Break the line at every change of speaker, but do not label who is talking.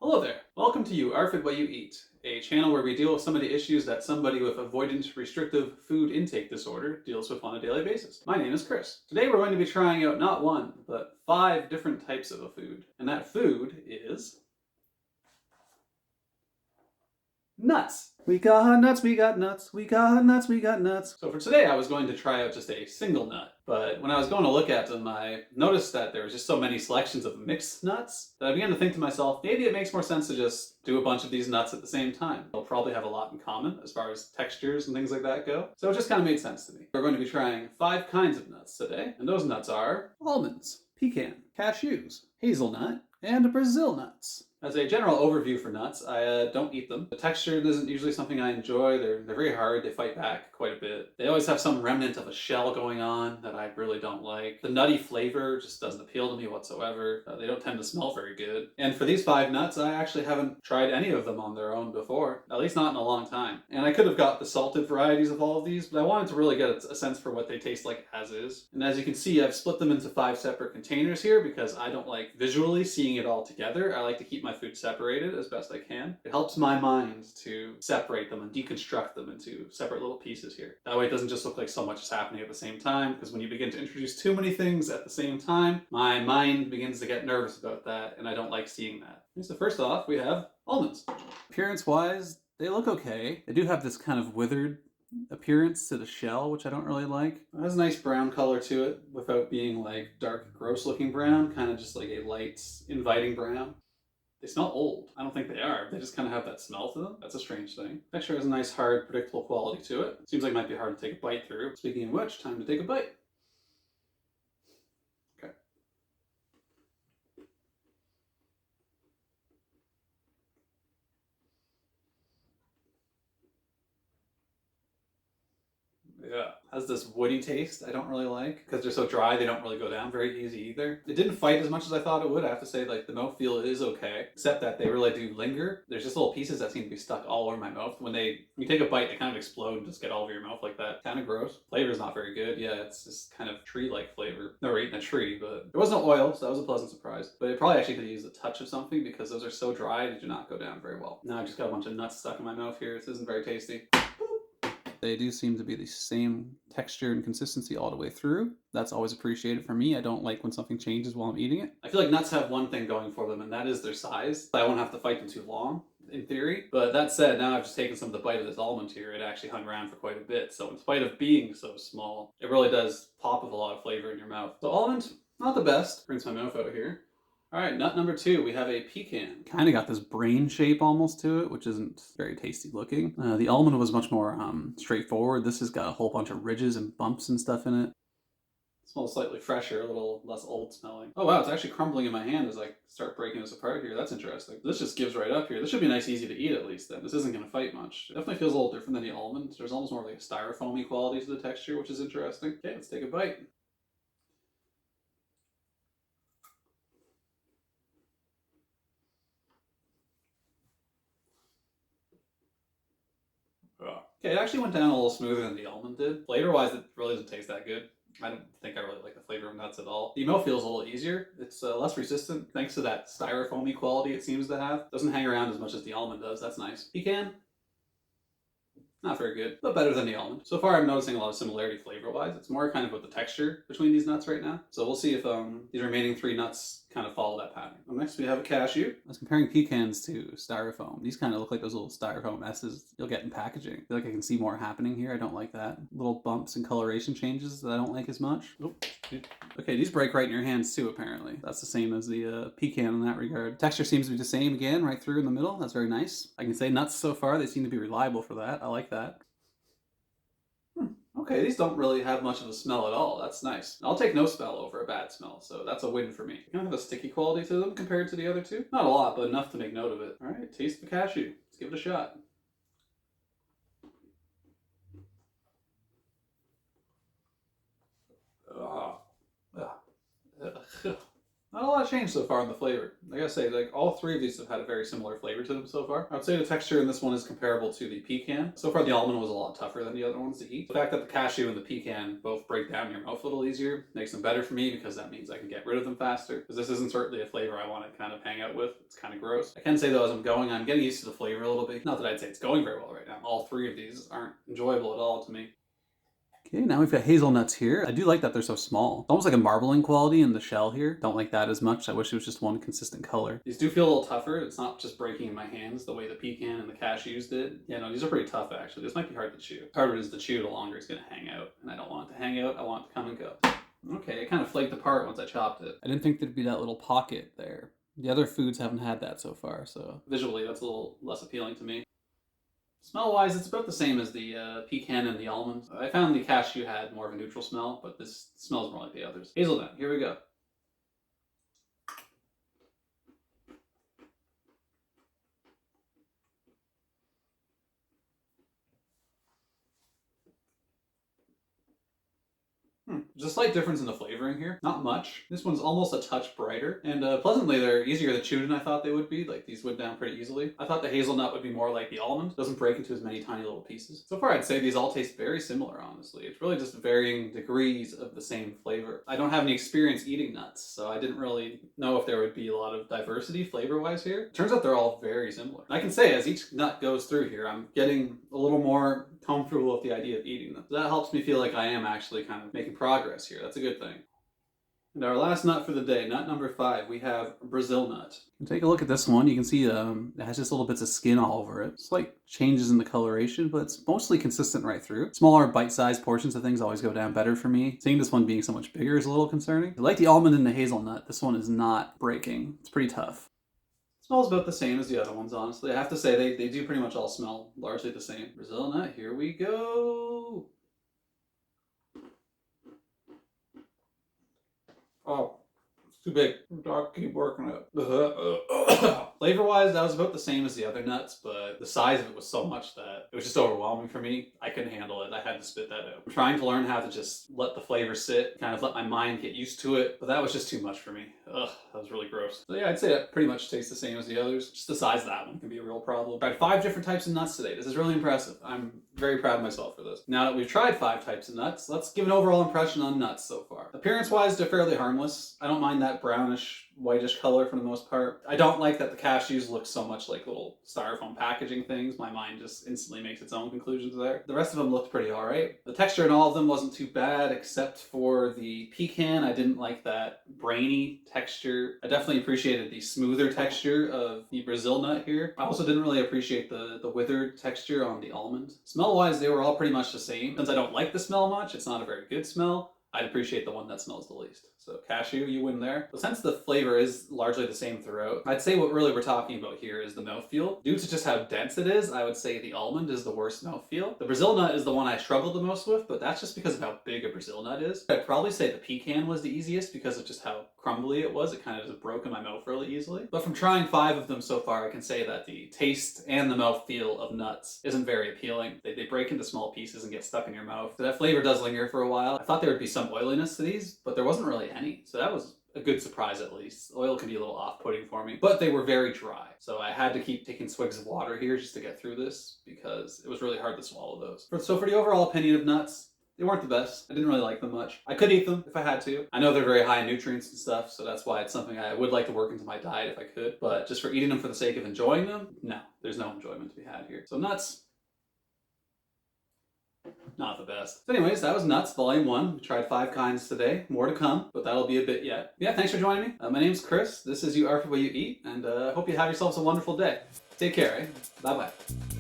Hello there. Welcome to uARFIDwhatueat, a channel where we deal with some of the issues that somebody with avoidant restrictive food intake disorder deals with on a daily basis. My name is Chris. Today we're going to be trying out not one, but 5 different types of a food. And that food is nuts. We got nuts, we got nuts, we got nuts, we got nuts. So for today I was going to try out just a single nut, but when I was going to look at them I noticed that there was just so many selections of mixed nuts that I began to think to myself, maybe it makes more sense to just do a bunch of these nuts at the same time. They'll probably have a lot in common as far as textures and things like that go. So it just kind of made sense to me. We're going to be trying 5 kinds of nuts today, and those nuts are almonds, pecan, cashews, hazelnut, and brazilnuts. As a general overview for nuts, I don't eat them. The texture isn't usually something I enjoy. They're very hard. They fight back quite a bit. They always have some remnant of a shell going on that I really don't like. The nutty flavor just doesn't appeal to me whatsoever. They don't tend to smell very good. And for these 5 nuts, I actually haven't tried any of them on their own before, at least not in a long time. And I could have got the salted varieties of all of these, but I wanted to really get a sense for what they taste like as is. And as you can see, I've split them into 5 separate containers here because I don't like visually seeing it all together. I like to keep my food separated as best I can. It helps my mind to separate them and deconstruct them into separate little pieces here. That way it doesn't just look like so much is happening at the same time, because when you begin to introduce too many things at the same time, my mind begins to get nervous about that, and I don't like seeing that. So first off, we have almonds. Appearance-wise, they look okay. They do have this kind of withered appearance to the shell, which I don't really like. It has a nice brown color to it without being like dark, gross looking brown, kind of just like a light, inviting brown. They smell old. I don't think they are. They just kind of have that smell to them. That's a strange thing. Texture has a nice, hard, predictable quality to it. Seems like it might be hard to take a bite through. Speaking of which, time to take a bite. Okay. Yeah, has this woody taste I don't really like. Because they're so dry, they don't really go down very easy either. It didn't fight as much as I thought it would. I have to say, like, the mouthfeel is okay, except that they really do linger. There's just little pieces that seem to be stuck all over my mouth. When you take a bite, they kind of explode and just get all over your mouth like that. Kind of gross. Flavor's not very good. Yeah, it's just kind of tree-like flavor. Never eaten a tree, but there was no oil, so that was a pleasant surprise. But it probably actually could use a touch of something because those are so dry, they do not go down very well. Now I just got a bunch of nuts stuck in my mouth here. This isn't very tasty. They do seem to be the same texture and consistency all the way through. That's always appreciated for me. I don't like when something changes while I'm eating it. I feel like nuts have one thing going for them, and that is their size. I won't have to fight them too long, in theory. But that said, now I've just taken some of the bite of this almond here. It actually hung around for quite a bit. So in spite of being so small, it really does pop with a lot of flavor in your mouth. So almond, not the best. Brings my mouth out here. All right, nut number 2, we have a pecan. Kind of got this brain shape almost to it, which isn't very tasty looking. The almond was much more straightforward. This has got a whole bunch of ridges and bumps and stuff in it. It smells slightly fresher, a little less old smelling. Oh wow, it's actually crumbling in my hand as I start breaking this apart here. That's interesting. This just gives right up here. This should be nice, easy to eat at least then. This isn't going to fight much. It definitely feels a little different than the almond. There's almost more like a styrofoamy quality to the texture, which is interesting. Okay, let's take a bite. Okay, it actually went down a little smoother than the almond did. Flavor-wise, it really doesn't taste that good. I don't think I really like the flavor of nuts at all. The mouth feels a little easier. It's less resistant thanks to that styrofoamy quality it seems to have. Doesn't hang around as much as the almond does. That's nice. Pecan, not very good, but better than the almond. So far I'm noticing a lot of similarity flavor-wise. It's more kind of with the texture between these nuts right now. So we'll see if these remaining 3 nuts kind of follow that pattern. Next we have a cashew. I was comparing pecans to styrofoam. These kind of look like those little styrofoam S's you'll get in packaging. I feel like I can see more happening here. I don't like that. Little bumps and coloration changes that I don't like as much. Oh, okay, these break right in your hands too, apparently. That's the same as the pecan in that regard. Texture seems to be the same again, right through in the middle. That's very nice. I can say nuts so far, they seem to be reliable for that. I like that. Okay, these don't really have much of a smell at all. That's nice. I'll take no smell over a bad smell, so that's a win for me. They kind of have a sticky quality to them compared to the other 2. Not a lot, but enough to make note of it. All right, taste the cashew. Let's give it a shot. Not a lot changed so far in the flavor. I gotta say, like, all three of these have had a very similar flavor to them so far. I would say the texture in this one is comparable to the pecan. So far, the almond was a lot tougher than the other ones to eat. The fact that the cashew and the pecan both break down in your mouth a little easier makes them better for me, because that means I can get rid of them faster. Because this isn't certainly a flavor I want to kind of hang out with. It's kind of gross. I can say though, as I'm going, I'm getting used to the flavor a little bit. Not that I'd say it's going very well right now. All three of these aren't enjoyable at all to me. Okay, now we've got hazelnuts here. I do like that they're so small. It's almost like a marbling quality in the shell here. Don't like that as much. I wish it was just one consistent color. These do feel a little tougher. It's not just breaking in my hands the way the pecan and the cashews did. Yeah, no, these are pretty tough actually. This might be hard to chew. The harder it is to chew, the longer it's gonna hang out. And I don't want it to hang out, I want it to come and go. Okay, it kind of flaked apart once I chopped it. I didn't think there'd be that little pocket there. The other foods haven't had that so far, so visually that's a little less appealing to me. Smell-wise, it's about the same as the pecan and the almonds. I found the cashew had more of a neutral smell, but this smells more like the others. Hazelnut, here we go. There's a slight difference in the flavoring here. Not much. This one's almost a touch brighter. And pleasantly, they're easier to chew than I thought they would be. Like, these went down pretty easily. I thought the hazelnut would be more like the almond. Doesn't break into as many tiny little pieces. So far, I'd say these all taste very similar, honestly. It's really just varying degrees of the same flavor. I don't have any experience eating nuts, so I didn't really know if there would be a lot of diversity flavor-wise here. Turns out they're all very similar. And I can say, as each nut goes through here, I'm getting a little more comfortable with the idea of eating them. So that helps me feel like I am actually kind of making progress here. That's a good thing. And our last nut for the day, nut number 5, we have brazilnut. Take a look at this one. You can see it has just little bits of skin all over it. Slight changes in the coloration, but it's mostly consistent right through. Smaller bite-sized portions of things always go down better for me. Seeing this one being so much bigger is a little concerning. I like the almond and the hazelnut. This one is not breaking. It's pretty tough. Smells about the same as the other ones, honestly. I have to say, they do pretty much all smell largely the same. Brazilnut, here we go. Oh, it's too big. I'll keep working it. Flavor-wise, that was about the same as the other nuts, but the size of it was so much that it was just overwhelming for me. I couldn't handle it. I had to spit that out. I'm trying to learn how to just let the flavor sit, kind of let my mind get used to it, but that was just too much for me. Ugh, that was really gross. So yeah, I'd say that pretty much tastes the same as the others. Just the size of that one can be a real problem. Tried 5 different types of nuts today. This is really impressive. I'm very proud of myself for this. Now that we've tried 5 types of nuts, let's give an overall impression on nuts so far. Appearance-wise, they're fairly harmless. I don't mind that brownish, whitish color for the most part. I don't like that the cashews look so much like little styrofoam packaging things. My mind just instantly makes its own conclusions there. The rest of them looked pretty alright. The texture in all of them wasn't too bad, except for the pecan. I didn't like that brainy texture. I definitely appreciated the smoother texture of the brazilnut here. I also didn't really appreciate the withered texture on the almond. Smell-wise, they were all pretty much the same. Since I don't like the smell much, it's not a very good smell. I'd appreciate the one that smells the least. So cashew, you win there. But since the flavor is largely the same throughout, I'd say what really we're talking about here is the mouthfeel. Due to just how dense it is, I would say the almond is the worst mouthfeel. The brazilnut is the one I struggled the most with, but that's just because of how big a brazilnut is. I'd probably say the pecan was the easiest because of just how crumbly it was. It kind of just broke in my mouth really easily. But from trying 5 of them so far, I can say that the taste and the mouthfeel of nuts isn't very appealing. They break into small pieces and get stuck in your mouth. So that flavor does linger for a while. I thought there would be some oiliness to these, but there wasn't really any. So that was a good surprise at least. Oil can be a little off-putting for me, but they were very dry. So I had to keep taking swigs of water here just to get through this because it was really hard to swallow those. So for the overall opinion of nuts, they weren't the best. I didn't really like them much. I could eat them if I had to. I know they're very high in nutrients and stuff, so that's why it's something I would like to work into my diet if I could. But just for eating them for the sake of enjoying them, no, there's no enjoyment to be had here. So nuts, not the best. So anyways, that was Nuts Volume 1. We tried 5 kinds today. More to come, but that'll be a bit yet. Yeah, thanks for joining me. My name's Chris. This is uARFID What You Eat, and I hope you have yourselves a wonderful day. Take care, eh? Bye-bye.